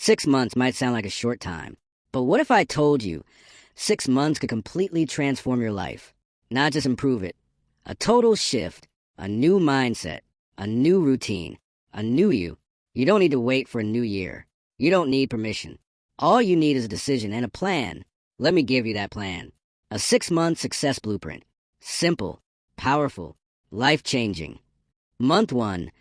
6 months might sound like a short time, but what if I told you 6 months could completely transform your life? Not just improve it. A total shift, a new mindset, a new routine, a new you. You don't need to wait for a new year. You don't need permission. All you need is a decision and a plan. Let me give you that plan. A 6-month success blueprint. Simple, powerful, life-changing. Month 1,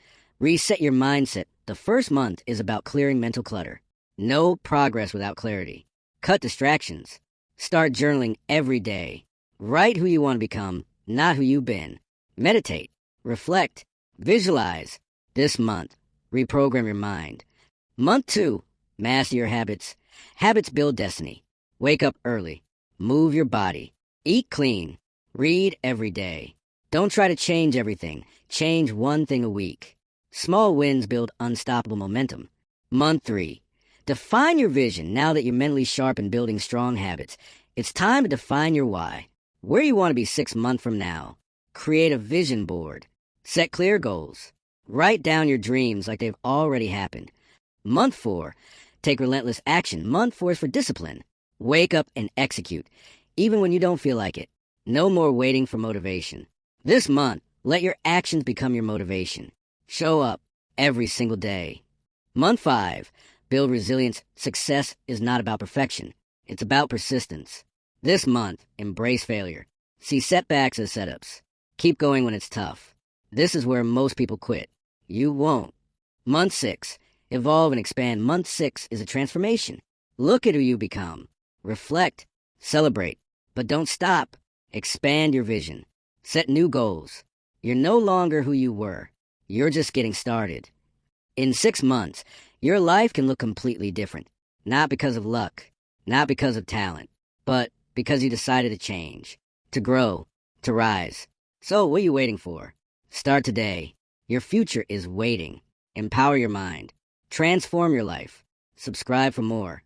reset your mindset. The first month is about clearing mental clutter. No progress without clarity. Cut distractions. Start journaling every day. Write who you want to become, not who you've been. Meditate, reflect, visualize. This month, reprogram your mind. Month 2, master your habits. Habits build destiny. Wake up early. Move your body. Eat clean. Read every day. Don't try to change everything. Change one thing a week. Small wins build unstoppable momentum. Month 3, define your vision. Now that you're mentally sharp and building strong habits, it's time to define your why. Where you want to be 6 months from now. Create a vision board. Set clear goals. Write down your dreams like they've already happened. Month 4, take relentless action. Month 4 is for discipline. Wake up and execute, even when you don't feel like it. No more waiting for motivation. This month, let your actions become your motivation. Show up every single day. Month 5, build resilience. Success is not about perfection. It's about persistence. This month, embrace failure. See setbacks as setups. Keep going when it's tough. This is where most people quit. You won't. Month 6, evolve and expand. Month 6 is a transformation. Look at who you become. Reflect, celebrate, but don't stop. Expand your vision. Set new goals. You're no longer who you were. You're just getting started. In 6 months, your life can look completely different. Not because of luck, not because of talent, but because you decided to change, to grow, to rise. So what are you waiting for? Start today. Your future is waiting. Empower your mind. Transform your life. Subscribe for more.